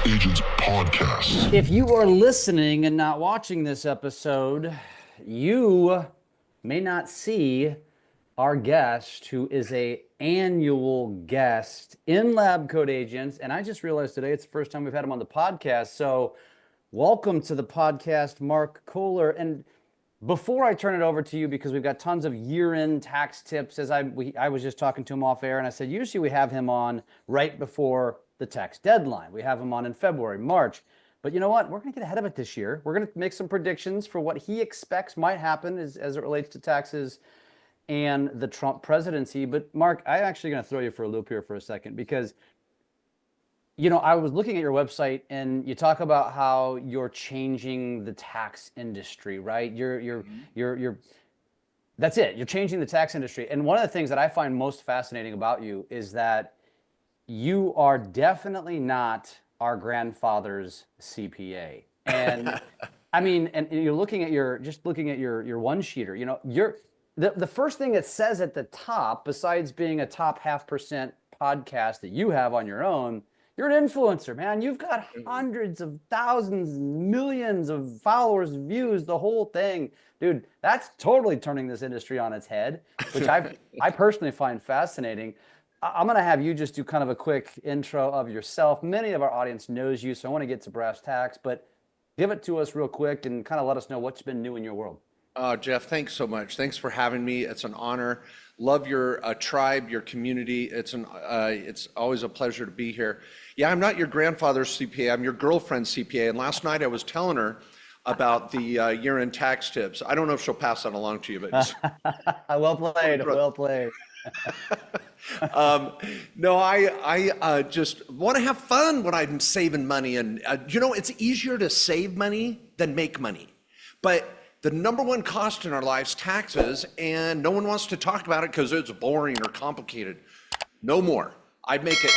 Agents Podcast. If you are listening and not watching this episode, you may not see our guest, who is a annual guest in Lab Coat Agents. And I just realized today it's the first time we've had him on the podcast. So welcome to the podcast, Mark Kohler. And before I turn it over to you, because we've got tons of year-end tax tips, as I was just talking to him off air, and I said, usually we have him on right before the tax deadline. We have him on in February, March. But you know what? We're going to get ahead of it this year. We're going to make some predictions for what he expects might happen as it relates to taxes and the Trump presidency. But Mark, I'm actually going to throw you for a loop here for a second, because I was looking at your website and you talk about how you're changing the tax industry, right? That's it. You're changing the tax industry. And one of the things that I find most fascinating about you is that you are definitely not our grandfather's CPA. And I mean, and you're looking at your one sheeter, the first thing it says at the top, besides being a top 0.5% podcast that you have on your own, you're an influencer, man. You've got hundreds of thousands, millions of followers, views, the whole thing. Dude, that's totally turning this industry on its head, which I personally find fascinating. I'm going to have you just do kind of a quick intro of yourself. Many of our audience knows you, so I want to get to brass tacks, but give it to us real quick and kind of let us know what's been new in your world. Jeff, thanks so much. Thanks for having me. It's an honor. Love your tribe, your community. It's always a pleasure to be here. Yeah, I'm not your grandfather's CPA. I'm your girlfriend's CPA. And last night I was telling her about the year-end tax tips. I don't know if she'll pass that along to you, but well played. Well played. No, I just want to have fun when I'm saving money. And it's easier to save money than make money. But the number one cost in our lives, taxes, and no one wants to talk about it because it's boring or complicated. No more. I make it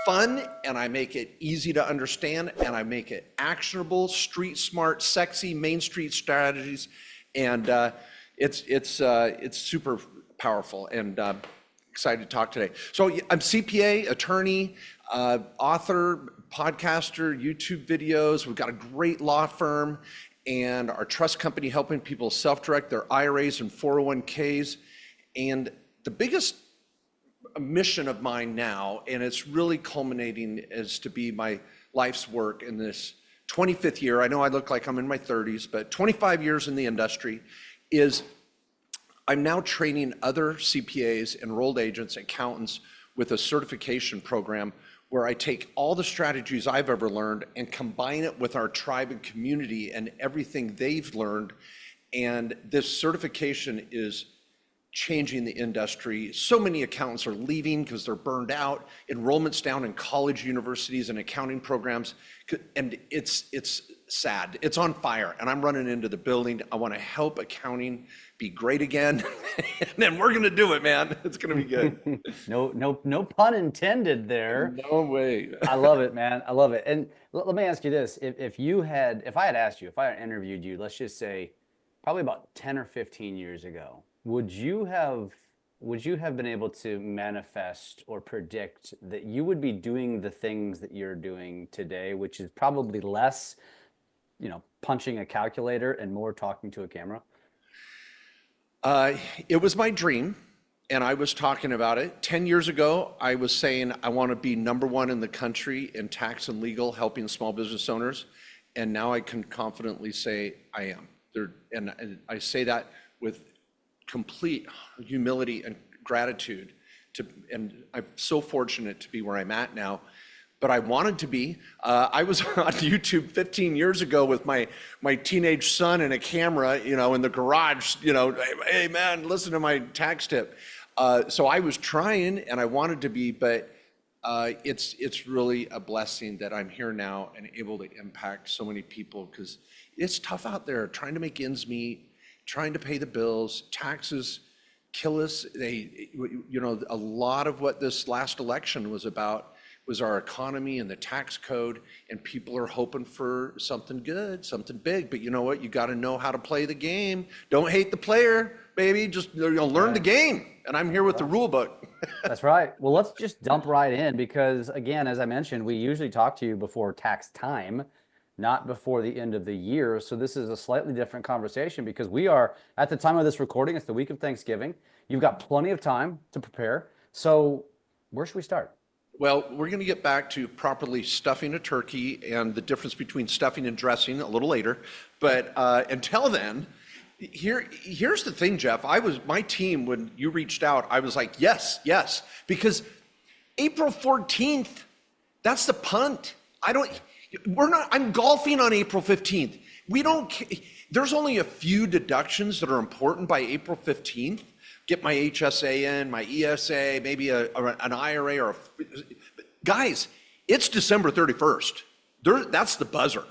fun, and I make it easy to understand, and I make it actionable, street smart, sexy, Main Street strategies, and it's super powerful, and excited to talk today. So I'm CPA, attorney, author, podcaster, YouTube videos. We've got a great law firm and our trust company helping people self-direct their IRAs and 401ks. And the biggest mission of mine now, and it's really culminating, is to be my life's work in this 25th year. I know I look like I'm in my 30s, but 25 years in the industry, is I'm now training other CPAs, enrolled agents, accountants with a certification program where I take all the strategies I've ever learned and combine it with our tribe and community and everything they've learned. And this certification is changing the industry. So many accountants are leaving because they're burned out. Enrollment's down in college, universities, and accounting programs. And it's sad. It's on fire. And I'm running into the building. I want to help accounting be great again. And then we're going to do it, man. It's going to be good. No pun intended there. No way. I love it, man. I love it. And let me ask you this. If I had interviewed you, let's just say probably about 10 or 15 years ago, would you have been able to manifest or predict that you would be doing the things that you're doing today, which is probably less, punching a calculator and more talking to a camera? It was my dream, and I was talking about it. 10 years ago, I was saying I want to be number one in the country in tax and legal, helping small business owners, and now I can confidently say I am. And I say that with complete humility and gratitude, and I'm so fortunate to be where I'm at now. But I wanted to be. I was on YouTube 15 years ago with my teenage son and a camera, in the garage, hey man, listen to my tax tip. So I was trying and I wanted to be, but it's really a blessing that I'm here now and able to impact so many people, because it's tough out there trying to make ends meet, trying to pay the bills. Taxes kill us. A lot of what this last election was about was our economy and the tax code, and people are hoping for something good, something big. But you know what? You got to know how to play the game. Don't hate the player. baby. Just learn the game. And I'm here with the rule book. That's right. Well, let's just dump right in because, again, as I mentioned, we usually talk to you before tax time, not before the end of the year. So this is a slightly different conversation because we are, at the time of this recording, it's the week of Thanksgiving. You've got plenty of time to prepare. So where should we start? Well, we're going to get back to properly stuffing a turkey and the difference between stuffing and dressing a little later. But until then, here's the thing, Jeff. My team, when you reached out, I was like, yes, because April 14th, that's the punt. I'm golfing on April 15th. There's only a few deductions that are important by April 15th. Get my HSA in, my ESA, maybe an IRA guys, it's December 31st. That's the buzzer.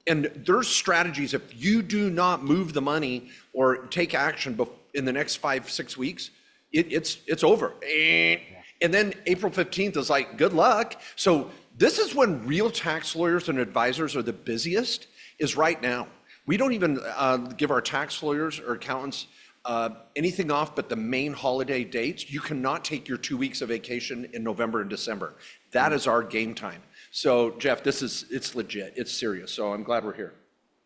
And there's strategies. If you do not move the money or take action in the next 5-6 weeks, it's over. And then April 15th is like, good luck. So this is when real tax lawyers and advisors are the busiest, is right now. We don't even give our tax lawyers or accountants anything off but the main holiday dates. You cannot take your 2 weeks of vacation in November and December. That is our game time. So Jeff, it's legit, it's serious. So I'm glad we're here.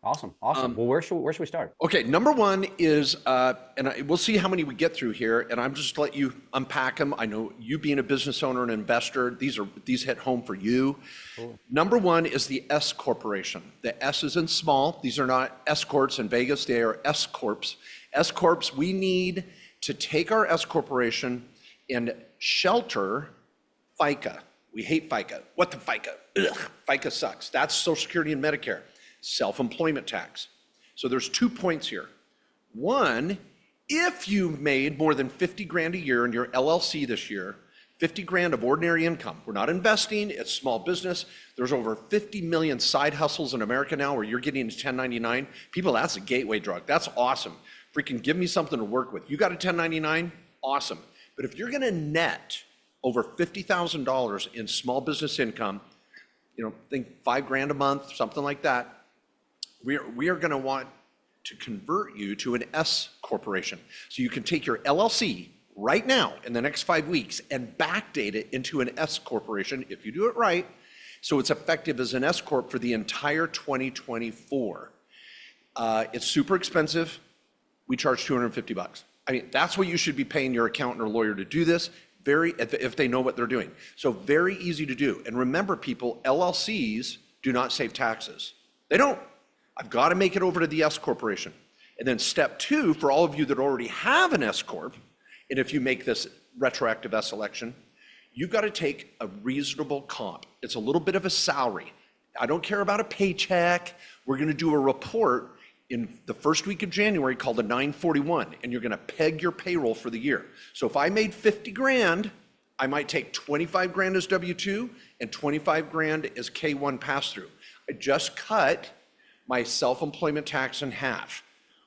Awesome. Well, where should we start? Okay, number one is, we'll see how many we get through here, and I'm just let you unpack them. I know you being a business owner and investor, these hit home for you. Cool. Number one is the S corporation. The S is in small. These are not S corps in Vegas. They are S corps. S corps. We need to take our S corporation and shelter FICA. We hate FICA. What the FICA? Ugh, FICA sucks. That's Social Security and Medicare. Self-employment tax. So there's 2 points here. One, if you made more than 50 grand a year in your LLC this year, 50 grand of ordinary income. We're not investing, it's small business. There's over 50 million side hustles in America now where you're getting a 1099. People, that's a gateway drug. That's awesome. Freaking give me something to work with. You got a 1099? Awesome. But if you're gonna net over $50,000 in small business income, think 5 grand a month, something like that, we are going to want to convert you to an S corporation. So you can take your LLC right now in the next 5 weeks and backdate it into an S corporation if you do it right. So it's effective as an S corp for the entire 2024. It's super expensive. We charge $250. I mean, that's what you should be paying your accountant or lawyer to do this. If they know what they're doing. So very easy to do. And remember people, LLCs do not save taxes. They don't. I've got to make it over to the S corporation. And then step 2, for all of you that already have an S corp, and if you make this retroactive S election, you've got to take a reasonable comp. It's a little bit of a salary. I don't care about a paycheck. We're going to do a report in the first week of January called a 941, and you're going to peg your payroll for the year. So if I made 50 grand, I might take 25 grand as W-2 and 25 grand as K-1 pass-through. I just cut my self-employment tax in half,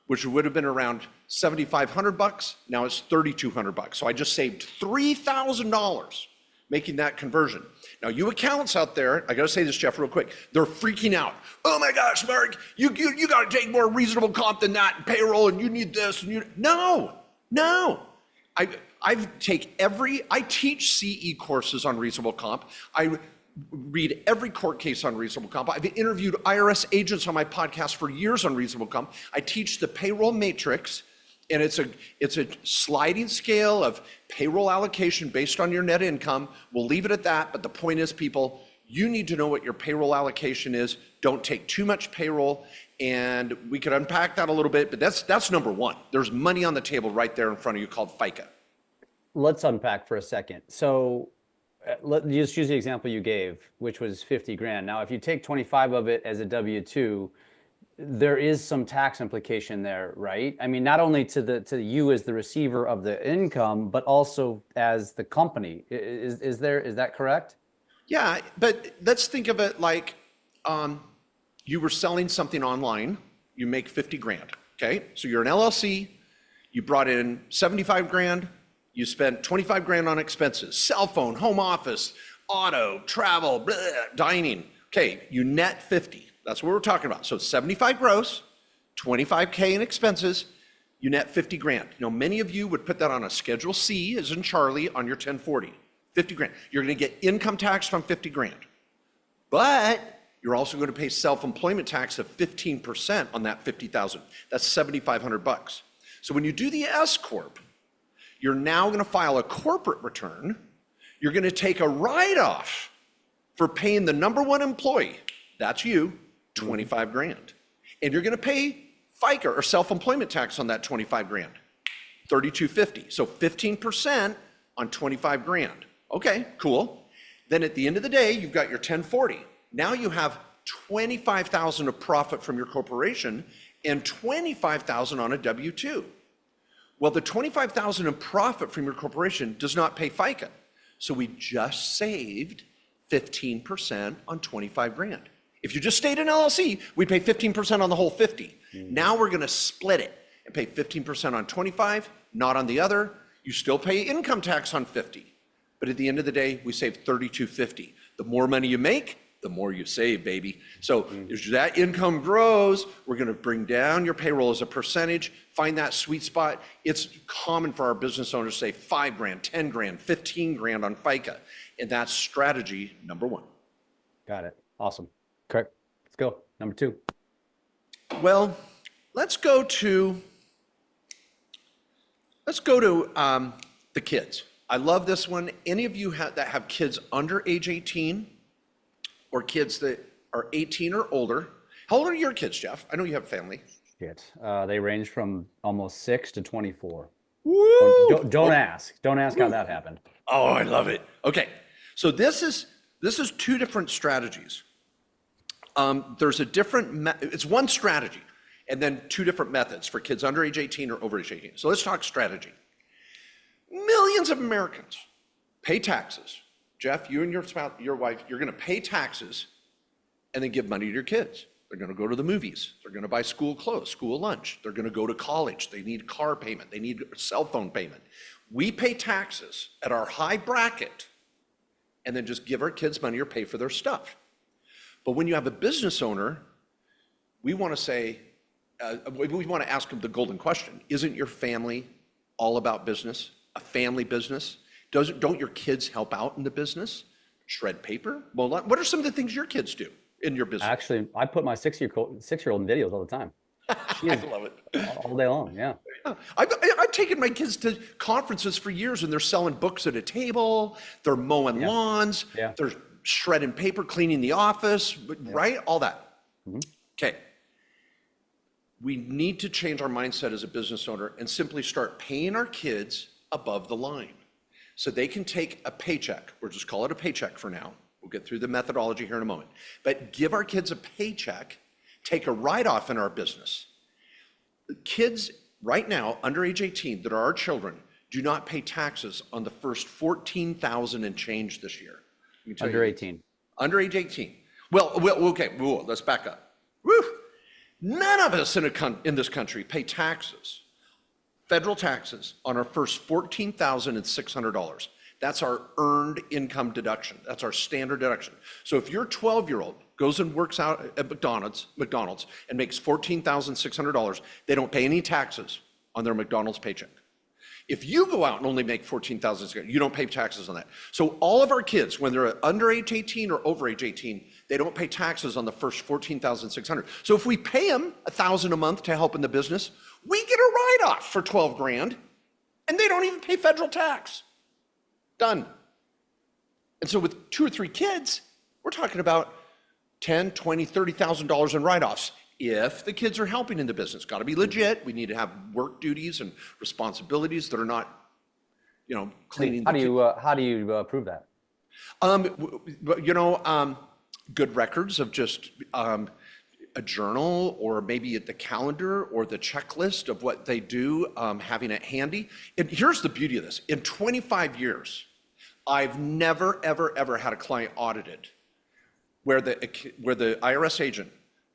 which would have been around $7,500. Now it's $3,200. So I just saved $3,000 making that conversion. Now you accountants out there, I gotta say this, Jeff, real quick, they're freaking out. Oh my gosh, Mark, you gotta take more reasonable comp than that in payroll, and you need this, and no. I teach CE courses on reasonable comp. I read every court case on reasonable comp. I've interviewed IRS agents on my podcast for years on reasonable comp. I teach the payroll matrix, and it's a sliding scale of payroll allocation based on your net income. We'll leave it at that, but the point is, people, you need to know what your payroll allocation is. Don't take too much payroll, and we could unpack that a little bit, but that's number one. There's money on the table right there in front of you called FICA. Let's unpack for a second. So let's just use the example you gave, which was 50 grand. Now, if you take 25 of it as a W-2, there is some tax implication there, right? I mean, not only to you as the receiver of the income, but also as the company. Is that correct? Yeah, but let's think of it like you were selling something online, you make 50 grand, okay? So you're an LLC, you brought in 75 grand, you spent 25 grand on expenses, cell phone, home office, auto, travel, blah, dining. Okay, you net 50. That's what we're talking about. So 75 gross, 25K in expenses. You net 50 grand. Many of you would put that on a Schedule C, as in Charlie, on your 1040. 50 grand. You're going to get income taxed on 50 grand. But you're also going to pay self-employment tax of 15% on that 50,000. That's 7,500 bucks. So when you do the S Corp, you're now going to file a corporate return. You're going to take a write-off for paying the number one employee, that's you, 25 grand. And you're going to pay FICA or self-employment tax on that 25 grand, 3,250. So 15% on 25 grand. Okay, cool. Then at the end of the day, you've got your 1040. Now you have 25,000 of profit from your corporation and 25,000 on a W-2. Well, the 25,000 in profit from your corporation does not pay FICA. So we just saved 15% on 25 grand. If you just stayed in LLC, we'd pay 15% on the whole 50. Now we're gonna split it and pay 15% on 25, not on the other. You still pay income tax on 50. But at the end of the day, we save 3,250. The more money you make, the more you save, baby. So as that income grows, we're gonna bring down your payroll as a percentage, find that sweet spot. It's common for our business owners to say 5 grand, 10 grand, 15 grand on FICA. And that's strategy number one. Got it. Awesome. Okay, let's go. Number 2. Well, let's go to the kids. I love this one. Any of you that have kids under age 18 or kids that are 18 or older, how old are your kids, Jeff? I know you have a family. Shit. They range from almost 6 to 24. Woo! Don't ask. Don't ask how that happened. Oh, I love it. Okay, so this is 2 different strategies. There's a different, it's one strategy, and then 2 different methods for kids under age 18 or over age 18. So let's talk strategy. Millions of Americans pay taxes. Jeff, you and your spouse, your wife, you're gonna pay taxes and then give money to your kids. They're gonna go to the movies. They're gonna buy school clothes, school lunch. They're gonna go to college. They need car payment. They need cell phone payment. We pay taxes at our high bracket and then just give our kids money or pay for their stuff. But when you have a business owner, we wanna say, we wanna ask them the golden question. Isn't your family all about business? A family business? Don't your kids help out in the business? Shred paper? Well, what are some of the things your kids do in your business? Actually, I put my 6-year-old in videos all the time. I love it. All day long, yeah. I've taken my kids to conferences for years and they're selling books at a table, they're mowing lawns, they're shredding paper, cleaning the office, right? All that. Okay. We need to change our mindset as a business owner and simply start paying our kids above the line. So they can take a paycheck, or just call it a paycheck for now. We'll get through the methodology here in a moment. But give our kids a paycheck, take a write-off in our business. Kids right now, under age 18, that are our children, do not pay taxes on the first 14,000 and change this year. Under 18. Under age 18. Well, okay, let's back up. Woo! None of us in this country pay taxes, federal taxes, on our first $14,600. That's our earned income deduction. That's our standard deduction. So if your 12-year-old goes and works out at McDonald's and makes $14,600, they don't pay any taxes on their McDonald's paycheck. If you go out and only make $14,600, you don't pay taxes on that. So all of our kids, when they're under age 18 or over age 18, they don't pay taxes on the first $14,600. So if we pay them $1,000 a month to help in the business, we get a write-off for 12 grand, and they don't even pay federal tax. Done. And so with 2 or 3 kids, we're talking about $10,000, $20,000, $30,000 in write-offs. If the kids are helping in the business, got to be legit. We need to have work duties and responsibilities that are not, cleaning. How do you prove that? Good records of just a journal, or maybe at the calendar or the checklist of what they do, having it handy. And here's the beauty of this. In 25 years, I've never, ever, ever had a client audited where the IRS agent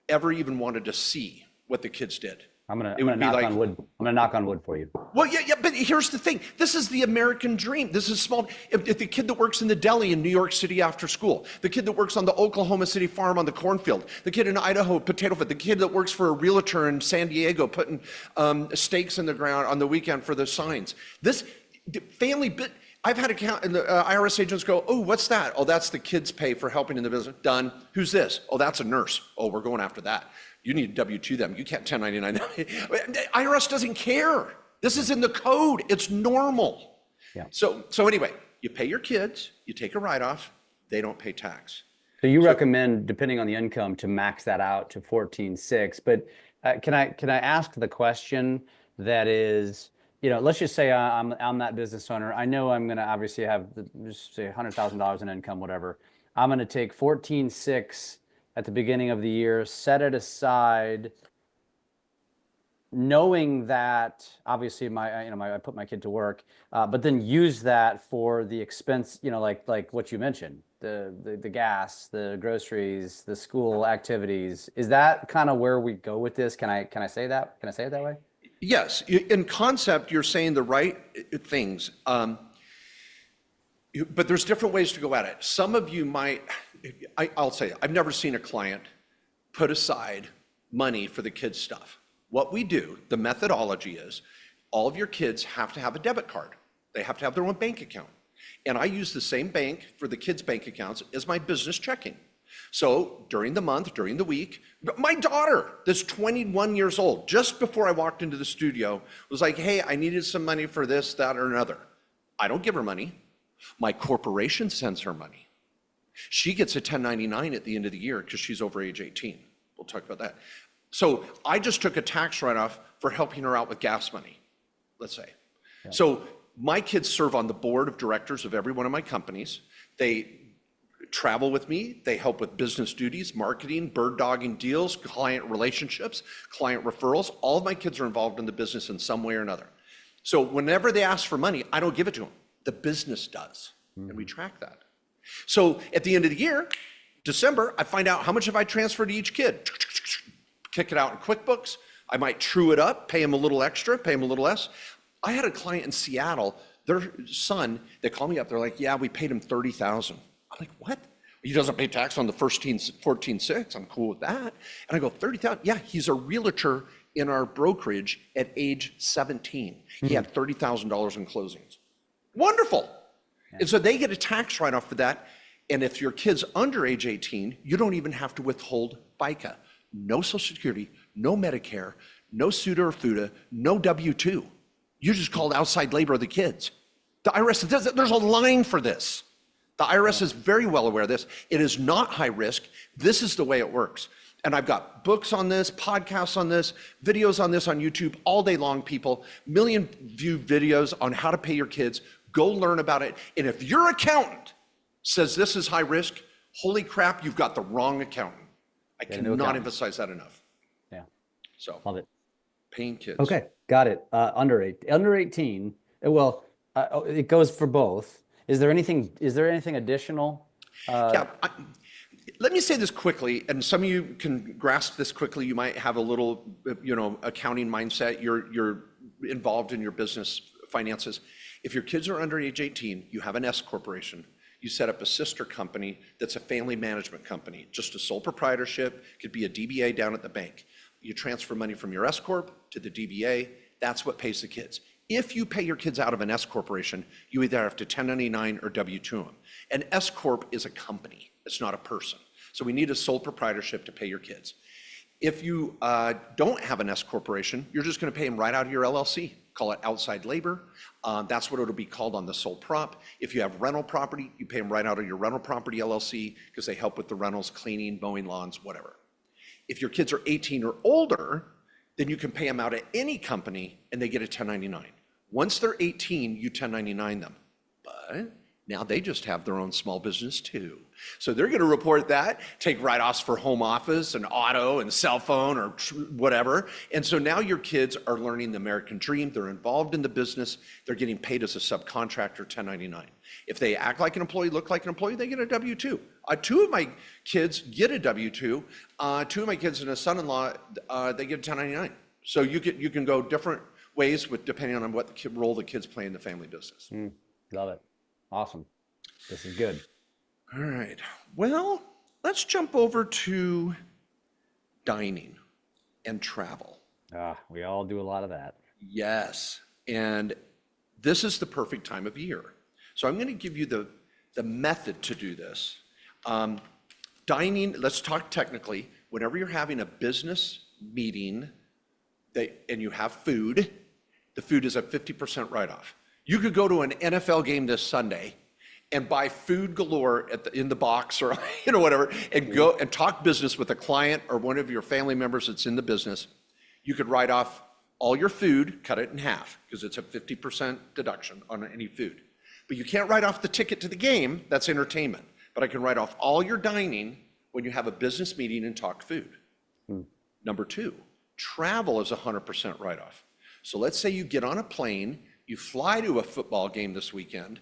ever even wanted to see what the kids did. I'm gonna knock on wood. I'm gonna knock on wood for you. Well, yeah, but here's the thing. This is the American dream. This is small. If the kid that works in the deli in New York City after school, the kid that works on the Oklahoma City farm on the cornfield, the kid in Idaho potato field, the kid that works for a realtor in San Diego putting stakes in the ground on the weekend for the signs. This family bit. I've had IRS agents go, oh, what's that? Oh, that's the kids' pay for helping in the business. Done. Who's this? Oh, that's a nurse. Oh, we're going after that. You need W-2 them. You can't 1099 them. IRS doesn't care. This is in the code. It's normal. Yeah. So anyway, you pay your kids, you take a write-off, they don't pay tax. So you recommend, depending on the income, to max that out to 14.6. But can I ask the question that is, let's just say I'm that business owner. I know I'm going to obviously have just say $100,000 in income, whatever. I'm going to take 14.6 at the beginning of the year, set it aside, knowing that obviously I put my kid to work, but then use that for the expense, like what you mentioned, the gas, the groceries, the school activities. Is that kind of where we go with this? Can I say that? Can I say it that way? Yes, in concept, you're saying the right things, but there's different ways to go at it. Some of you might, I'll say, I've never seen a client put aside money for the kids' stuff. What we do, the methodology is, all of your kids have to have a debit card. They have to have their own bank account. And I use the same bank for the kids' bank accounts as my business checking. So during the month, during the week, my daughter, that's 21 years old, just before I walked into the studio, was like, hey, I needed some money for this, that, or another. I don't give her money. My corporation sends her money. She gets a 1099 at the end of the year because she's over age 18. We'll talk about that. So I just took a tax write-off for helping her out with gas money, let's say. Yeah. So my kids serve on the board of directors of every one of my companies. They travel with me. They help with business duties, marketing, bird dogging deals, client relationships, client referrals. All of my kids are involved in the business in some way or another. So whenever they ask for money, I don't give it to them. The business does, and we track that. So at the end of the year, December, I find out how much have I transferred to each kid. Kick it out in QuickBooks. I might true it up, pay him a little extra, pay him a little less. I had a client in Seattle, their son, they called me up, they're like, yeah, we paid him $30,000. I'm like, what? He doesn't pay tax on the first 14.6. I'm cool with that. And I go, 30,000? Yeah, he's a realtor in our brokerage at age 17. He had $30,000 in closings. Wonderful. Yeah. And so they get a tax write-off for that. And if your kid's under age 18, you don't even have to withhold FICA. No Social Security, no Medicare, no SUTA or FUTA, no W-2. You just called outside labor of the kids. The IRS, there's a line for this. The IRS is very well aware of this. It is not high risk. This is the way it works. And I've got books on this, podcasts on this, videos on this on YouTube all day long, people. Million view videos on how to pay your kids. Go learn about it. And if your accountant says this is high risk, holy crap, you've got the wrong accountant. I cannot emphasize that enough. Yeah. So love it. Paying kids. Okay, got it. Under 18. Well, it goes for both. Is there anything additional? Let me say this quickly, and some of you can grasp this quickly. You might have a little, accounting mindset. You're involved in your business finances. If your kids are under age 18, you have an S corporation. You set up a sister company that's a family management company, just a sole proprietorship, could be a DBA down at the bank. You transfer money from your S corp to the DBA. That's what pays the kids. If you pay your kids out of an S corporation, you either have to 1099 or W-2 them. An S corp is a company. It's not a person. So we need a sole proprietorship to pay your kids. If you don't have an S corporation, you're just going to pay them right out of your LLC. Call it outside labor. That's what it'll be called on the sole prop. If you have rental property, you pay them right out of your rental property LLC because they help with the rentals, cleaning, mowing lawns, whatever. If your kids are 18 or older, then you can pay them out at any company and they get a 1099. Once they're 18, you 1099 them. But now they just have their own small business too. So they're going to report that, take write-offs for home office and auto and cell phone or whatever. And so now your kids are learning the American dream. They're involved in the business. They're getting paid as a subcontractor, 1099. If they act like an employee, look like an employee, they get a W-2. Two of my kids get a W-2. Two of my kids and a son-in-law, they get a 1099. So you can go different ways with depending on what role the kids play in the family business. Love it. Awesome. This is good. All right. Well, let's jump over to dining and travel. We all do a lot of that. Yes. And this is the perfect time of year. So I'm going to give you the method to do this. Dining, let's talk technically. Whenever you're having a business meeting and you have food, the food is a 50% write-off. You could go to an NFL game this Sunday and buy food galore in the box or whatever, and go and talk business with a client or one of your family members that's in the business. You could write off all your food, cut it in half, because it's a 50% deduction on any food. But you can't write off the ticket to the game, that's entertainment. But I can write off all your dining when you have a business meeting and talk food. Number two, travel is 100% write-off. So let's say you get on a plane, you fly to a football game this weekend,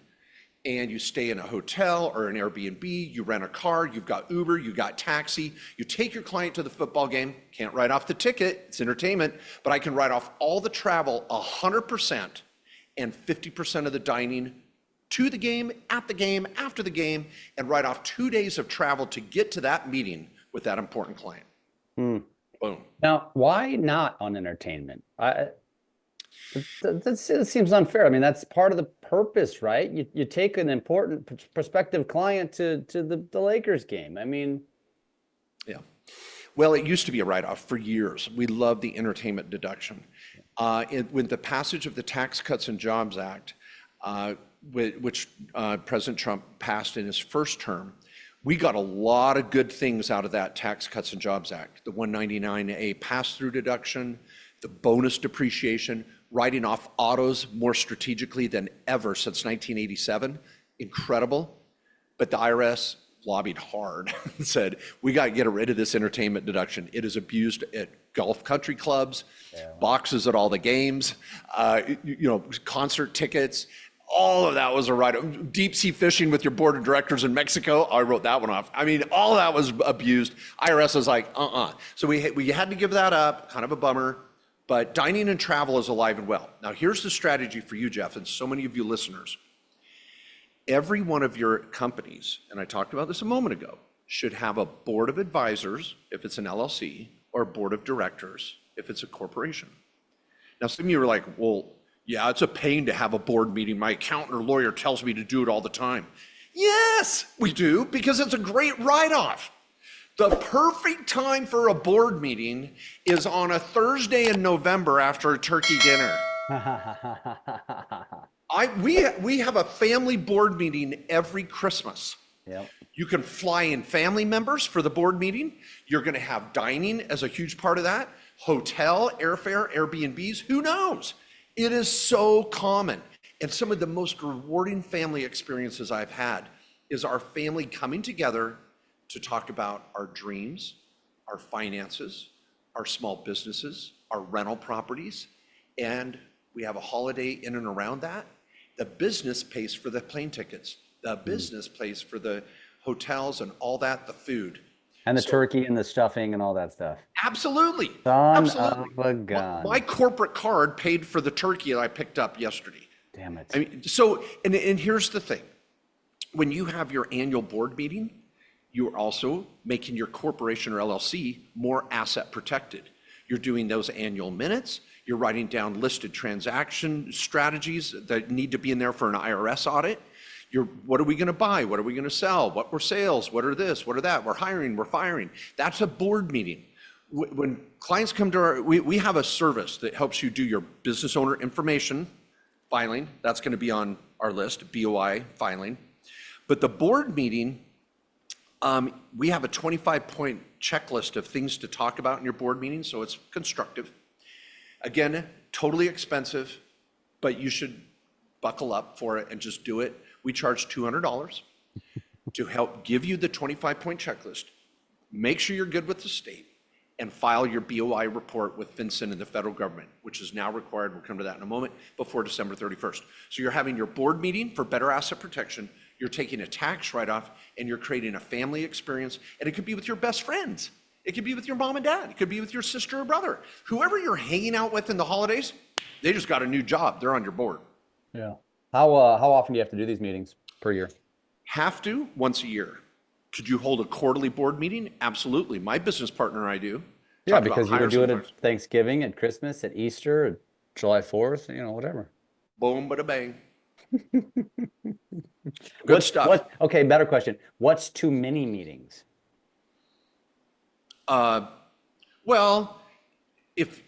and you stay in a hotel or an Airbnb, you rent a car, you've got Uber, you got taxi, you take your client to the football game, can't write off the ticket, it's entertainment, but I can write off all the travel 100% and 50% of the dining to the game, at the game, after the game, and write off 2 days of travel to get to that meeting with that important client. Boom. Now, why not on entertainment? That seems unfair. I mean, that's part of the purpose, right? You take an important prospective client to the Lakers game. I mean, yeah. Well, it used to be a write-off for years. We love the entertainment deduction. With the passage of the Tax Cuts and Jobs Act, which President Trump passed in his first term, we got a lot of good things out of that Tax Cuts and Jobs Act. The 199A pass-through deduction, the bonus depreciation, writing off autos more strategically than ever since 1987. Incredible. But the IRS lobbied hard and said, we got to get rid of this entertainment deduction. It is abused at golf country clubs, boxes at all the games, concert tickets. All of that was a write-off. Deep sea fishing with your board of directors in Mexico. I wrote that one off. I mean, all of that was abused. IRS was like, So we had to give that up, kind of a bummer. But dining and travel is alive and well. Now, here's the strategy for you, Jeff, and so many of you listeners. Every one of your companies, and I talked about this a moment ago, should have a board of advisors, if it's an LLC, or a board of directors, if it's a corporation. Now, some of you are like, well, yeah, it's a pain to have a board meeting. My accountant or lawyer tells me to do it all the time. Yes, we do, because it's a great write-off. The perfect time for a board meeting is on a Thursday in November after a turkey dinner. We have a family board meeting every Christmas. Yep. You can fly in family members for the board meeting. You're going to have dining as a huge part of that. Hotel, airfare, Airbnbs, who knows? It is so common. And some of the most rewarding family experiences I've had is our family coming together to talk about our dreams, our finances, our small businesses, our rental properties, and we have a holiday in and around that. The business pays for the plane tickets. The business pays for the hotels and all that, the food. And the turkey and the stuffing and all that stuff. Absolutely. Son of a gun. My corporate card paid for the turkey that I picked up yesterday. Damn it. I mean, so, and here's the thing. When you have your annual board meeting, you are also making your corporation or LLC more asset protected. You're doing those annual minutes. You're writing down listed transaction strategies that need to be in there for an IRS audit. What are we going to buy? What are we going to sell? What were sales? What are this? What are that? We're hiring, we're firing. That's a board meeting. When clients come to we have a service that helps you do your business owner information filing. That's going to be on our list, BOI filing. But the board meeting, we have a 25-point checklist of things to talk about in your board meeting, so it's constructive. Again, totally expensive, but you should buckle up for it and just do it. We charge $200 to help give you the 25-point checklist, make sure you're good with the state, and file your BOI report with FinCEN and the federal government, which is now required, we'll come to that in a moment, before December 31st. So you're having your board meeting for better asset protection, you're taking a tax write-off, and you're creating a family experience, and it could be with your best friends. It could be with your mom and dad. It could be with your sister or brother. Whoever you're hanging out with in the holidays, They just got a new job. They're on your board. Yeah. How often do you have to do these meetings per year? Have to once a year. Could you hold a quarterly board meeting? Absolutely. My business partner and I do. Yeah, because you can do it at Thanksgiving, at Christmas, at Easter, at July 4th, whatever. Boom, bada bang. Good stuff. Okay, better question. What's too many meetings? Well, if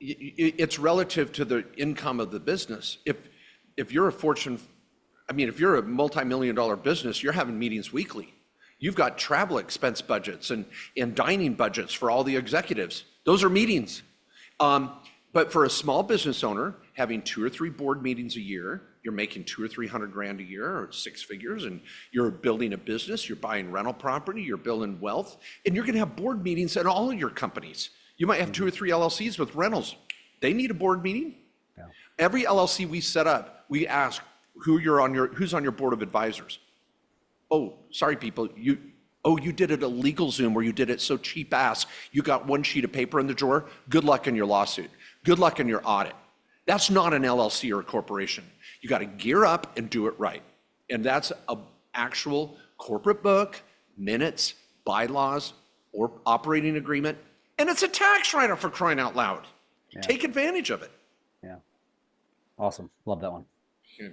it's relative to the income of the business. If you're if you're a multi-million-dollar business, you're having meetings weekly. You've got travel expense budgets and dining budgets for all the executives. Those are meetings. But for a small business owner, having 2 or 3 board meetings a year, you're making $200,000 or $300,000 a year, or 6 figures, and you're building a business, you're buying rental property, you're building wealth, and you're gonna have board meetings at all of your companies. You might have 2 or 3 LLCs with rentals. They need a board meeting. Yeah. Every LLC we set up, we ask who's on your board of advisors. Oh, sorry people, you did it a legal Zoom where you did it so cheap ass, you got 1 sheet of paper in the drawer. Good luck in your lawsuit. Good luck in your audit. That's not an LLC or a corporation. You got to gear up and do it right. And that's an actual corporate book, minutes, bylaws, or operating agreement. And it's a tax write-off, for crying out loud. Yeah. Take advantage of it. Yeah. Awesome. Love that one. Okay.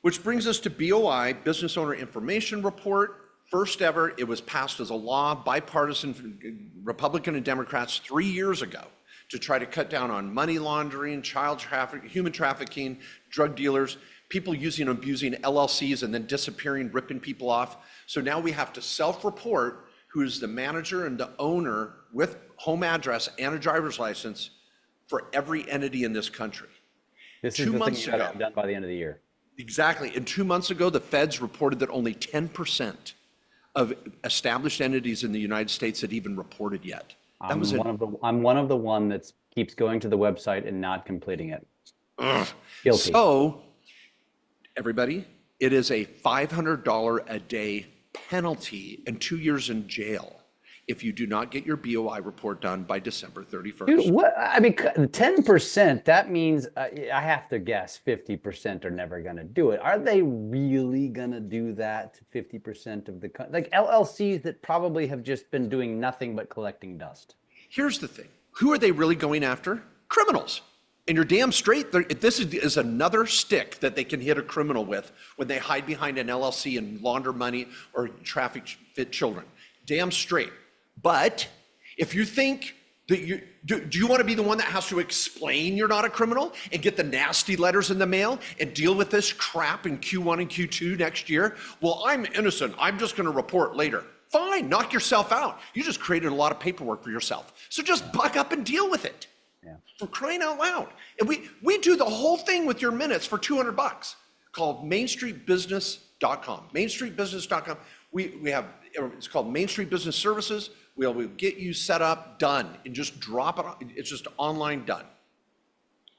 Which brings us to BOI, Business Owner Information Report. First ever, it was passed as a law, bipartisan, Republican and Democrats 3 years ago, to try to cut down on money laundering, child trafficking, human trafficking, drug dealers, people using and abusing LLCs and then disappearing, ripping people off. So now we have to self-report who is the manager and the owner with home address and a driver's license for every entity in this country. This is 2 months ago, done by the end of the year. Exactly. And 2 months ago, the feds reported that only 10% of established entities in the United States had even reported yet. I'm one of the one that keeps going to the website and not completing it. Guilty. So, everybody, it is a $500 a day penalty and 2 years in jail if you do not get your BOI report done by December 31st. Dude, what? I mean, 10%, that means I have to guess 50% are never going to do it. Are they really going to do that to 50% of the, like LLCs that probably have just been doing nothing but collecting dust? Here's the thing. Who are they really going after? Criminals. And you're damn straight, this is another stick that they can hit a criminal with when they hide behind an LLC and launder money or traffic fit children. Damn straight. But if you think that do you want to be the one that has to explain you're not a criminal and get the nasty letters in the mail and deal with this crap in Q1 and Q2 next year? Well, I'm innocent. I'm just going to report later. Fine, knock yourself out. You just created a lot of paperwork for yourself. So just buck up and deal with it. Yeah. For crying out loud. And we do the whole thing with your minutes for $200 called mainstreetbusiness.com. Mainstreetbusiness.com. We have, it's called Main Street Business Services. We'll get you set up, done, and just drop it. It's just online, done.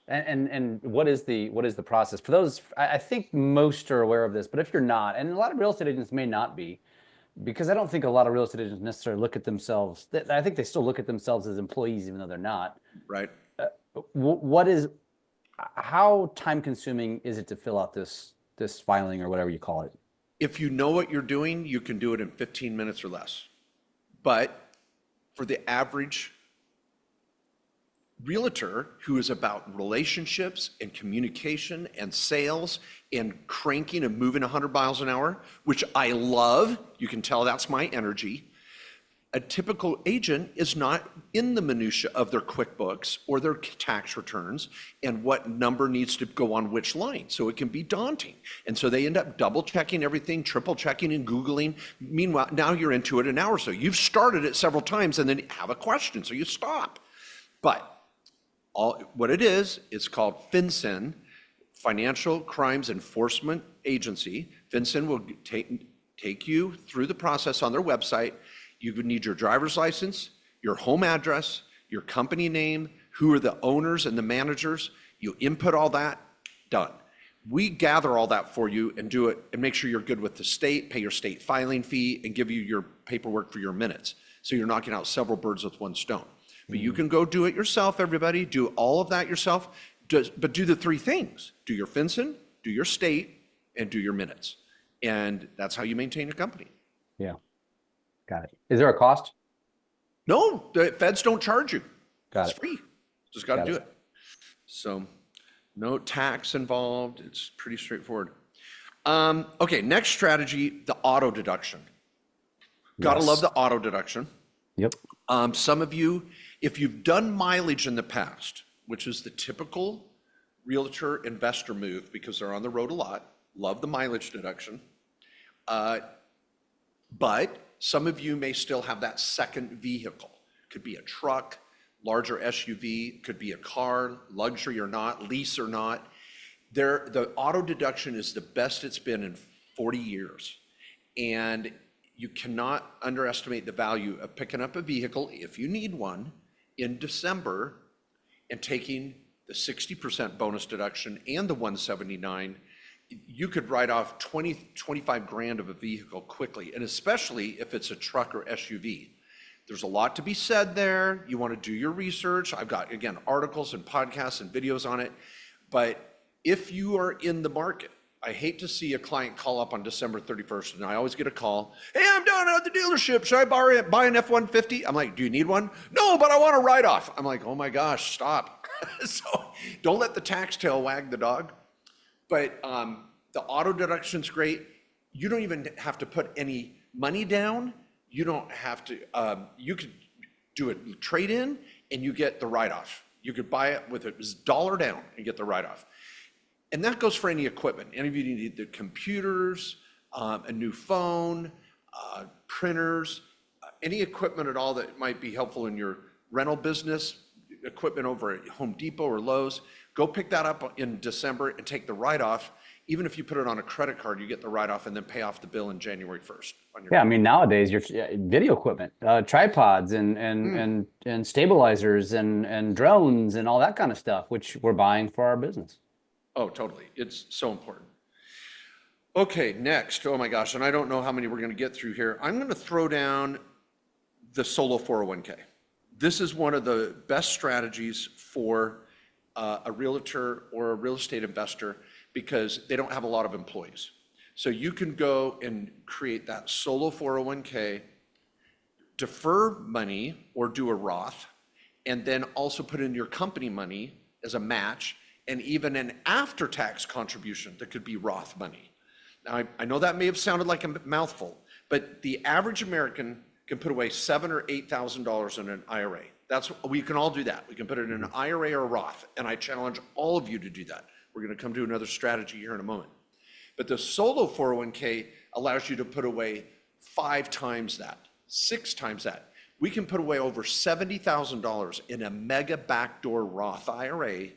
And what is the process for those? I think most are aware of this, but if you're not, and a lot of real estate agents may not be, because I don't think a lot of real estate agents necessarily look at themselves. I think they still look at themselves as employees, even though they're not. Right. How time consuming is it to fill out this filing or whatever you call it? If you know what you're doing, you can do it in 15 minutes or less. But for the average realtor who is about relationships and communication and sales and cranking and moving 100 miles an hour, which I love, you can tell that's my energy. A typical agent is not in the minutia of their QuickBooks or their tax returns and what number needs to go on which line. So it can be daunting. And so they end up double checking everything, triple checking and Googling. Meanwhile, now you're into it an hour or so. You've started it several times and then have a question, so you stop. But what it is, it's called FinCEN, Financial Crimes Enforcement Agency. FinCEN will take you through the process on their website. You would need your driver's license, your home address, your company name, who are the owners and the managers. You input all that, done. We gather all that for you and do it and make sure you're good with the state, pay your state filing fee, and give you your paperwork for your minutes. So you're knocking out several birds with one stone. But you can go do it yourself, everybody. Do all of that yourself. But do the three things. Do your FinCEN, do your state, and do your minutes. And that's how you maintain your company. Yeah. Got it. Is there a cost? No, the feds don't charge you. Got It's it. free. Just got to do it. So no tax involved. It's pretty straightforward. Okay, next strategy, the auto deduction. Got to love the auto deduction. Yep. Some of you, if you've done mileage in the past, which is the typical realtor investor move because they're on the road a lot, love the mileage deduction. But some of you may still have that second vehicle. Could be a truck, larger SUV, could be a car, luxury or not, lease or not. The auto deduction is the best it's been in 40 years. And you cannot underestimate the value of picking up a vehicle, if you need one, in December and taking the 60% bonus deduction and the 179. You could write off 25 grand of a vehicle quickly, and especially if it's a truck or SUV. There's a lot to be said there. You want to do your research. I've got, again, articles and podcasts and videos on it. But if you are in the market, I hate to see a client call up on December 31st, and I always get a call, hey, I'm down at the dealership. Should I buy an F-150? I'm like, do you need one? No, but I want a write-off. I'm like, oh my gosh, stop. So don't let the tax tail wag the dog. But the auto deduction's great. You don't even have to put any money down. You don't have to, you could do a trade-in and you get the write-off. You could buy it with a dollar down and get the write-off. And that goes for any equipment. Any of you need the computers, a new phone, printers, any equipment at all that might be helpful in your rental business, equipment over at Home Depot or Lowe's, go pick that up in December and take the write-off. Even if you put it on a credit card, you get the write-off and then pay off the bill in January 1st. Yeah, I mean, nowadays, your video equipment, tripods and stabilizers and drones and all that kind of stuff, which we're buying for our business. Oh, totally. It's so important. Okay, next. Oh my gosh, and I don't know how many we're going to get through here. I'm going to throw down the solo 401k. This is one of the best strategies for a realtor or a real estate investor because they don't have a lot of employees. So you can go and create that solo 401k, defer money or do a Roth, and then also put in your company money as a match and even an after-tax contribution that could be Roth money. Now, I know that may have sounded like a mouthful, but the average American can put away $7,000 or $8,000 in an IRA. We can all do that. We can put it in an IRA or a Roth, and I challenge all of you to do that. We're going to come to another strategy here in a moment. But the solo 401k allows you to put away 5 times that, 6 times that. We can put away over $70,000 in a mega backdoor Roth IRA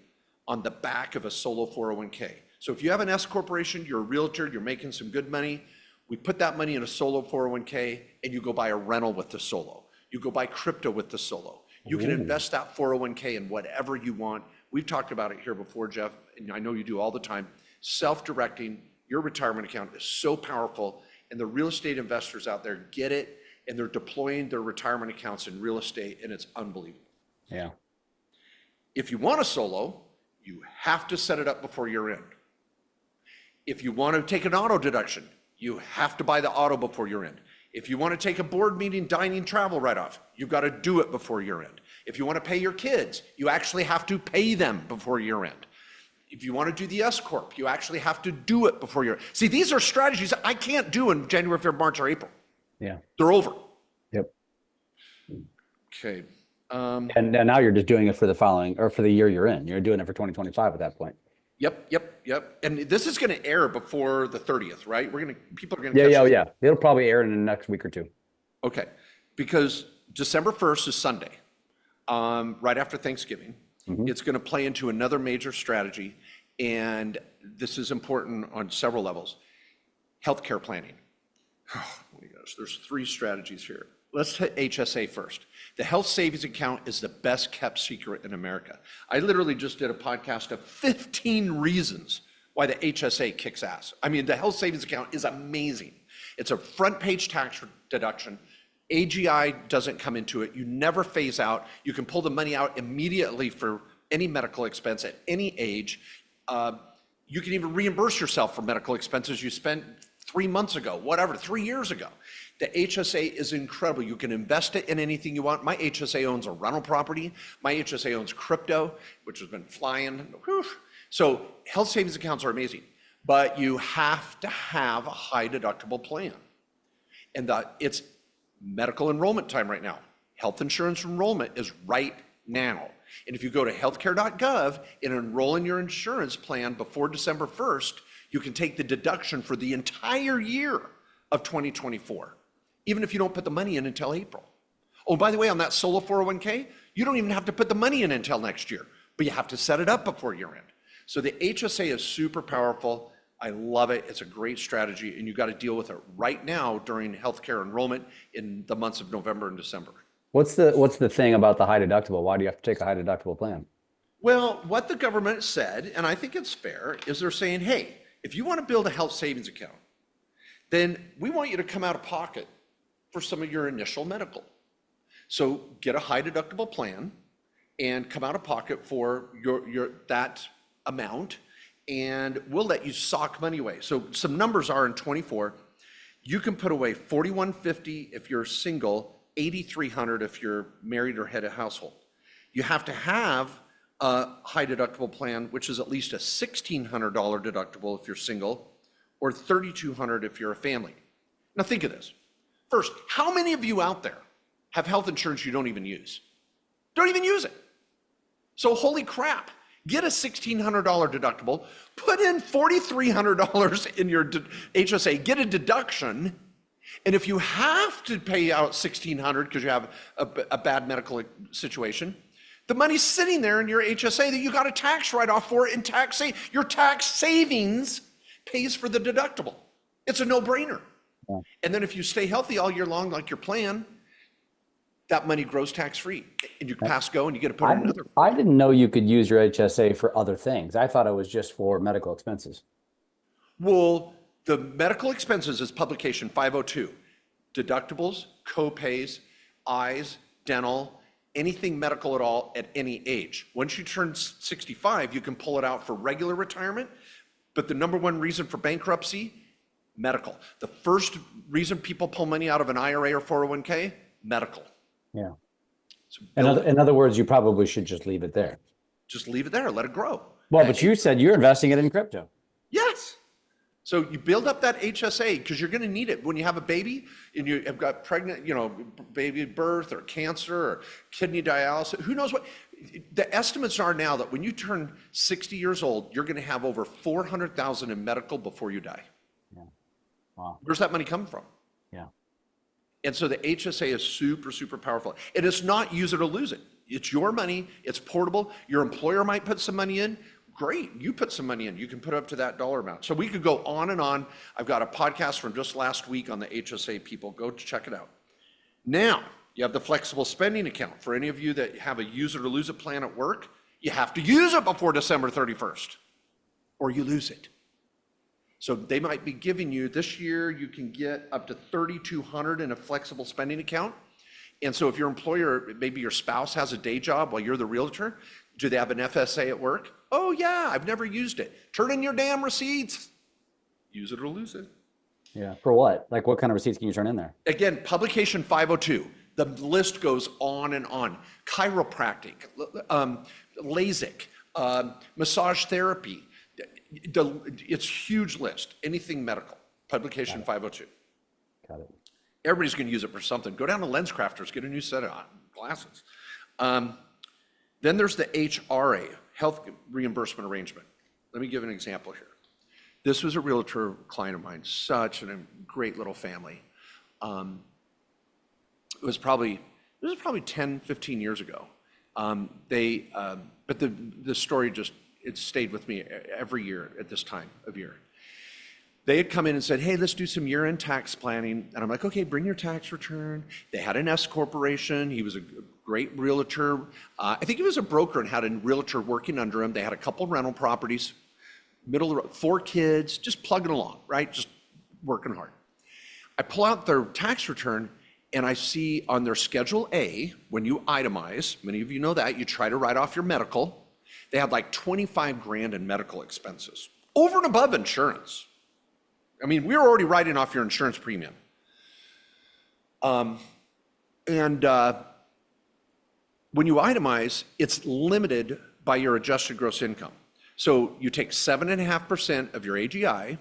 on the back of a solo 401k. So if you have an S corporation, you're a realtor, you're making some good money, we put that money in a solo 401k and you go buy a rental with the solo. You go buy crypto with the solo. You can invest that 401k in whatever you want. We've talked about it here before, Jeff, and I know you do all the time. Self-directing your retirement account is so powerful, and the real estate investors out there get it, and they're deploying their retirement accounts in real estate, and it's unbelievable. Yeah. If you want a solo, you have to set it up before year end. If you want to take an auto deduction, you have to buy the auto before year end. If you want to take a board meeting, dining, travel write-off, you've got to do it before year end. If you want to pay your kids, you actually have to pay them before year end. If you want to do the S Corp, you actually have to do it before year end. See, these are strategies I can't do in January, February, March, or April. Yeah. They're over. Yep. Okay. And now you're just doing it for the following, or for the year you're in. You're doing it for 2025 at that point. Yep. And this is going to air before the 30th, right? People are going to. Yeah. Yeah. It'll probably air in the next week or two. Okay. Because December 1st is Sunday, right after Thanksgiving. Mm-hmm. It's going to play into another major strategy. And this is important on several levels. Healthcare planning. Oh my gosh, there's 3 strategies here. Let's hit HSA first. The health savings account is the best kept secret in America. I literally just did a podcast of 15 reasons why the HSA kicks ass. I mean, the health savings account is amazing. It's a front page tax deduction. AGI doesn't come into it. You never phase out. You can pull the money out immediately for any medical expense at any age. You can even reimburse yourself for medical expenses you spent 3 months ago, whatever, 3 years ago. The HSA is incredible. You can invest it in anything you want. My HSA owns a rental property. My HSA owns crypto, which has been flying. Whew. So health savings accounts are amazing, but you have to have a high deductible plan. And it's medical enrollment time right now. Health insurance enrollment is right now. And if you go to healthcare.gov and enroll in your insurance plan before December 1st, you can take the deduction for the entire year of 2024, even if you don't put the money in until April. Oh, by the way, on that solo 401k, you don't even have to put the money in until next year, but you have to set it up before year end. So the HSA is super powerful. I love it. It's a great strategy, and you got to deal with it right now during healthcare enrollment in the months of November and December. What's the thing about the high deductible? Why do you have to take a high deductible plan? Well, what the government said, and I think it's fair, is they're saying, hey, if you want to build a health savings account, then we want you to come out of pocket for some of your initial medical. So get a high deductible plan and come out of pocket for your that amount, and we'll let you sock money away. So some numbers are in 24, you can put away $4,150 if you're single, $8,300 if you're married or head of household. You have to have a high deductible plan, which is at least a $1,600 deductible if you're single, or $3,200 if you're a family. Now think of this. First, how many of you out there have health insurance you don't even use? Don't even use it. So holy crap, get a $1,600 deductible, put in $4,300 in your HSA, get a deduction, and if you have to pay out $1,600 because you have a bad medical situation, the money's sitting there in your HSA that you got a tax write-off for, and your tax savings pays for the deductible. It's a no-brainer. Yeah. And then if you stay healthy all year long, like your plan, that money grows tax-free, and you can pass go and you get to put in another. I didn't know you could use your HSA for other things. I thought it was just for medical expenses. Well, the medical expenses is publication 502. Deductibles, co-pays, eyes, dental, anything medical at all at any age. Once you turn 65, you can pull it out for regular retirement. But the number one reason for bankruptcy, medical. The first reason people pull money out of an IRA or 401k, medical. Yeah. So in other words, you probably should just leave it there. Just leave it there, let it grow. Well, but you said you're investing it in crypto. Yes. So you build up that HSA because you're going to need it when you have a baby and you have got pregnant, baby birth or cancer or kidney dialysis. Who knows what? The estimates are now that when you turn 60 years old, you're going to have over $400,000 in medical before you die. Yeah. Wow. Where's that money coming from? Yeah. And so the HSA is super, super powerful. And it's not use it or lose it. It's your money. It's portable. Your employer might put some money in. Great, you put some money in, you can put up to that dollar amount. So we could go on and on. I've got a podcast from just last week on the HSA people, go check it out. Now, you have the flexible spending account. For any of you that have a use it or lose it plan at work, you have to use it before December 31st, or you lose it. So they might be giving you, this year you can get up to $3,200 in a flexible spending account. And so if your employer, maybe your spouse has a day job while you're the realtor, do they have an FSA at work? Oh yeah, I've never used it. Turn in your damn receipts. Use it or lose it. Yeah, for what? Like what kind of receipts can you turn in there? Again, publication 502. The list goes on and on. Chiropractic, LASIK, massage therapy. It's huge list. Anything medical. Publication 502. Got it. Everybody's going to use it for something. Go down to Lens Crafters, get a new set of glasses. Then there's the HRA, Health Reimbursement Arrangement. Let me give an example here. This was a realtor client of mine, such a great little family. It was probably 10, 15 years ago. But the story it stayed with me every year at this time of year. They had come in and said, hey, let's do some year-end tax planning. And I'm like, okay, bring your tax return. They had an S corporation. He was a great realtor. I think he was a broker and had a realtor working under him. They had a couple rental properties, 4 kids, just plugging along, right? Just working hard. I pull out their tax return and I see on their Schedule A, when you itemize, many of you know that, you try to write off your medical. They had like 25 grand in medical expenses, over and above insurance. I mean, we were already writing off your insurance premium. When you itemize, it's limited by your adjusted gross income. So you take 7.5% of your AGI,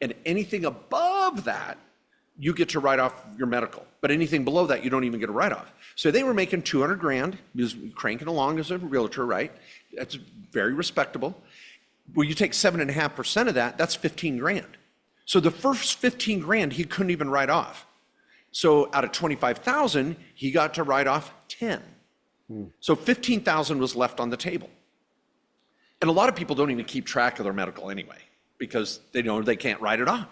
and anything above that, you get to write off your medical. But anything below that, you don't even get a write-off. So they were making 200 grand, just cranking along as a realtor, right? That's very respectable. Well, you take 7.5% of that, that's 15 grand. So the first 15 grand, he couldn't even write off. So out of 25,000, he got to write off 10. So 15,000 was left on the table. And a lot of people don't even keep track of their medical anyway, because they know they can't write it off.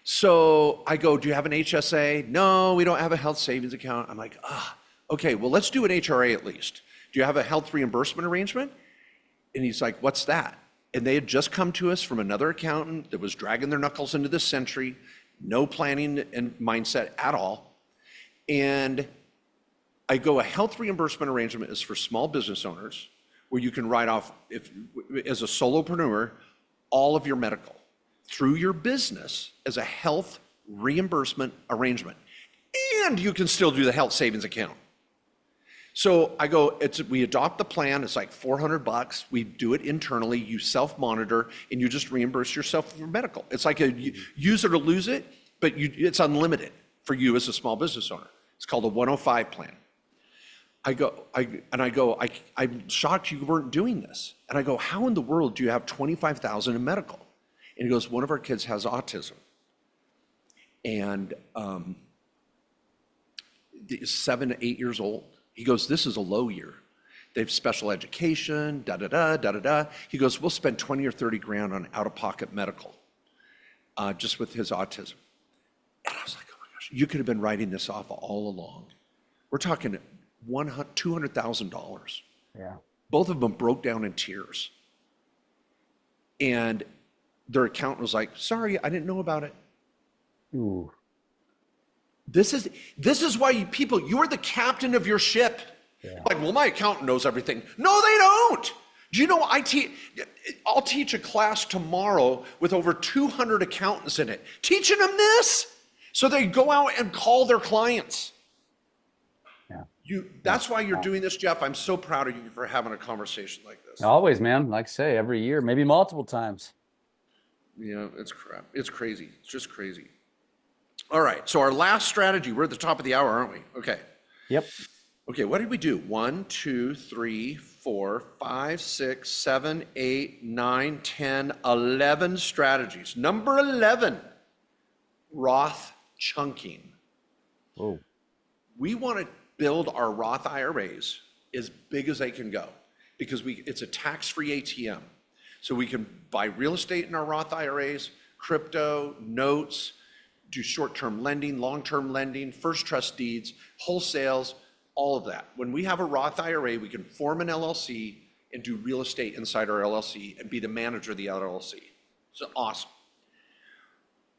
So I go, do you have an HSA? No, we don't have a health savings account. I'm like, okay, well, let's do an HRA at least. Do you have a health reimbursement arrangement? And he's like, what's that? And they had just come to us from another accountant that was dragging their knuckles into this century, no planning and mindset at all. And I go, a health reimbursement arrangement is for small business owners where you can write off, as a solopreneur, all of your medical through your business as a health reimbursement arrangement. And you can still do the health savings account. So I go, we adopt the plan, it's like $400. We do it internally, you self-monitor, and you just reimburse yourself for medical. It's like a use it or lose it, but it's unlimited for you as a small business owner. It's called a 105 plan. I'm shocked you weren't doing this. And I go, how in the world do you have 25,000 in medical? And he goes, one of our kids has autism. And 7 to 8 years old. He goes, this is a low year. They have special education, da-da-da. He goes, we'll spend 20 or 30 grand on out-of-pocket medical, just with his autism. And I was like, oh my gosh, you could have been writing this off all along. We're talking $200,000. Yeah. Both of them broke down in tears. And their accountant was like, sorry, I didn't know about it. Ooh. This is why you are the captain of your ship. Yeah. Like, well, my accountant knows everything. No, they don't. Do you know, I'll teach a class tomorrow with over 200 accountants in it, teaching them this so they go out and call their clients. That's why you're doing this, Jeff. I'm so proud of you for having a conversation like this. Always, man. Like I say, every year, maybe multiple times. Yeah, it's crap. It's crazy. It's just crazy. All right. So our last strategy, we're at the top of the hour, aren't we? Okay. Yep. Okay. What did we do? 1, 2, 3, 4, 5, 6, 7, 8, 9, 10, 11 strategies. Number 11, Roth chunking. Oh. We want to build our Roth IRAs as big as they can go because it's a tax-free ATM. So we can buy real estate in our Roth IRAs, crypto, notes, do short-term lending, long-term lending, first trust deeds, wholesales, all of that. When we have a Roth IRA, we can form an LLC and do real estate inside our LLC and be the manager of the LLC. It's awesome.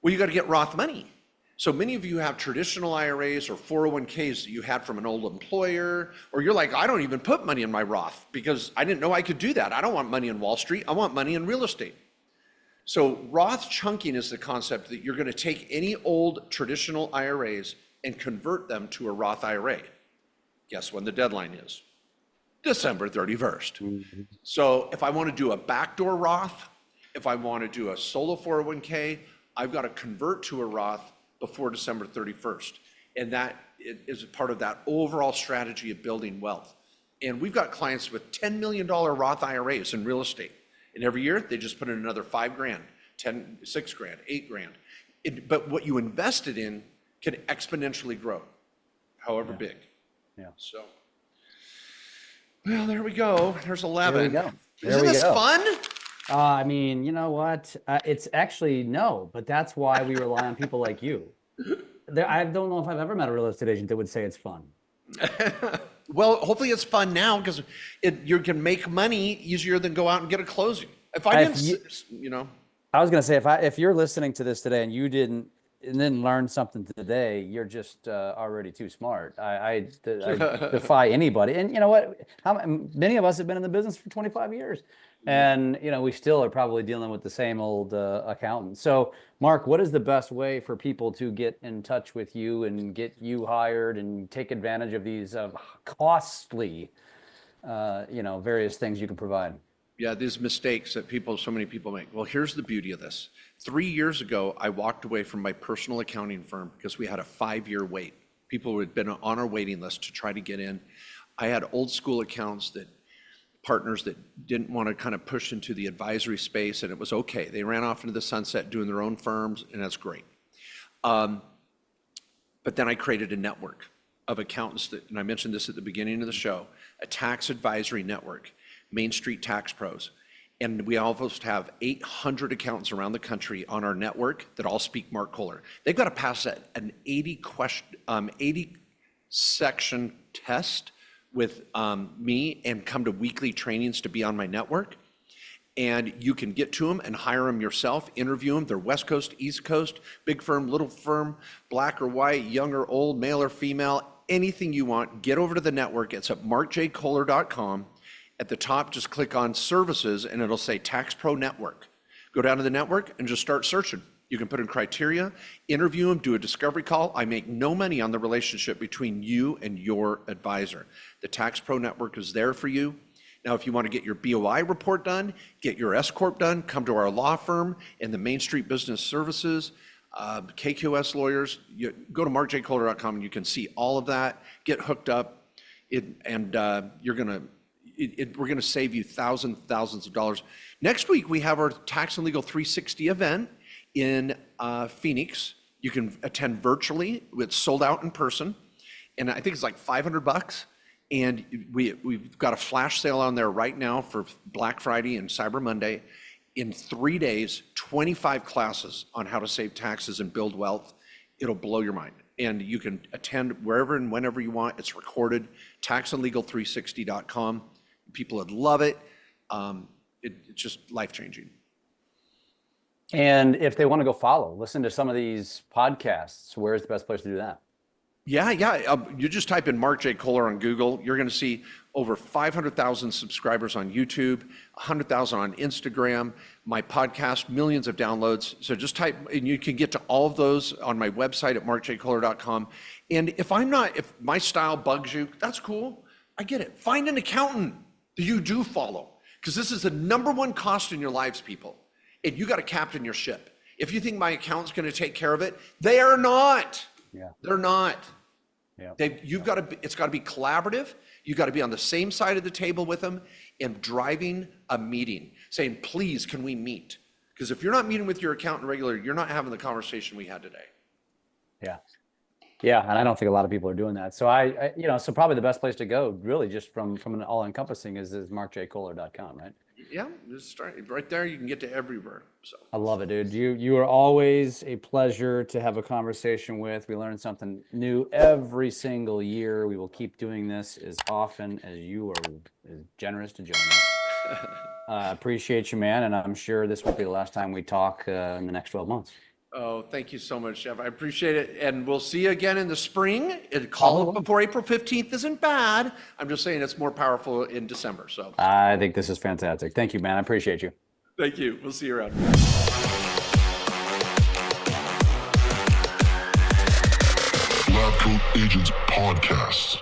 Well, you got to get Roth money. So many of you have traditional IRAs or 401ks that you had from an old employer, or you're like, I don't even put money in my Roth because I didn't know I could do that. I don't want money in Wall Street. I want money in real estate. So Roth chunking is the concept that you're going to take any old traditional IRAs and convert them to a Roth IRA. Guess when the deadline is? December 31st. Mm-hmm. So if I want to do a backdoor Roth, if I want to do a solo 401k, I've got to convert to a Roth before December 31st. And that is a part of that overall strategy of building wealth. And we've got clients with $10 million Roth IRAs in real estate. And every year they just put in another 5 grand, 10, 6 grand, 8 grand. But what you invested in can exponentially grow, however big. Yeah. So, well, there we go. There's 11. There we go. Isn't this fun? I mean, you know what? It's actually no, but that's why we rely on people like you. I don't know if I've ever met a real estate agent that would say it's fun. Well, hopefully it's fun now because you can make money easier than go out and get a closing. If I didn't, I was going to say, if you're listening to this today and you didn't then learn something today, you're just already too smart. I defy anybody. And you know what? Many of us have been in the business for 25 years. And, we still are probably dealing with the same old accountant. So, Mark, what is the best way for people to get in touch with you and get you hired and take advantage of these costly, various things you can provide? Yeah, these mistakes that so many people make. Well, here's the beauty of this. 3 years ago, I walked away from my personal accounting firm because we had a 5-year wait. People who had been on our waiting list to try to get in. I had old school partners that didn't want to kind of push into the advisory space, and it was okay. They ran off into the sunset doing their own firms, and that's great. But then I created a network of accountants and I mentioned this at the beginning of the show, a tax advisory network, Main Street Tax Pros. And we almost have 800 accountants around the country on our network that all speak Mark Kohler. They've got to pass an 80 section test with me and come to weekly trainings to be on my network. And you can get to them and hire them yourself, interview them. They're West Coast, East Coast, big firm, little firm, black or white, young or old, male or female, anything you want. Get over to the network. It's at markjkohler.com. At the top, just click on services and it'll say Tax Pro Network. Go down to the network and just start searching. You can put in criteria, interview them, do a discovery call. I make no money on the relationship between you and your advisor. The Tax Pro Network is there for you. Now, if you want to get your BOI report done, get your S Corp done, come to our law firm and the Main Street Business Services, KQS lawyers, go to markjkohler.com and you can see all of that. Get hooked up, we're going to save you thousands of dollars. Next week, we have our Tax and Legal 360 event in Phoenix. You can attend virtually. It's sold out in person. And I think it's like $500. And we've got a flash sale on there right now for Black Friday and Cyber Monday. In 3 days, 25 classes on how to save taxes and build wealth. It'll blow your mind. And you can attend wherever and whenever you want. It's recorded, taxandlegal360.com. People would love it. It's just life-changing. And if they want to go listen to some of these podcasts, where's the best place to do that? Yeah. You just type in Mark J. Kohler on Google. You're going to see over 500,000 subscribers on YouTube, 100,000 on Instagram, my podcast, millions of downloads. So just type, and you can get to all of those on my website at markjkohler.com. And if my style bugs you, that's cool. I get it. Find an accountant that you do follow, because this is the number one cost in your lives, people. And you got to captain your ship. If you think my accountant's going to take care of it, they are not. Yeah. They're not. Yeah. It's got to be collaborative. You got to be on the same side of the table with them and driving a meeting, saying, please, can we meet? Because if you're not meeting with your accountant regularly, you're not having the conversation we had today. Yeah. Yeah. And I don't think a lot of people are doing that. So so probably the best place to go, really, just from an all encompassing is markjkohler.com, right? Yeah, just start right there. You can get to everywhere. So I love it, dude. You are always a pleasure to have a conversation with. We learn something new every single year. We will keep doing this as often as you are as generous to join us. Appreciate you, man. And I'm sure this won't be the last time we talk in the next 12 months. Oh, thank you so much, Jeff. I appreciate it. And we'll see you again in the spring. Call it before April 15th isn't bad. I'm just saying it's more powerful in December. So I think this is fantastic. Thank you, man. I appreciate you. Thank you. We'll see you around. Lab Coat Agents Podcast.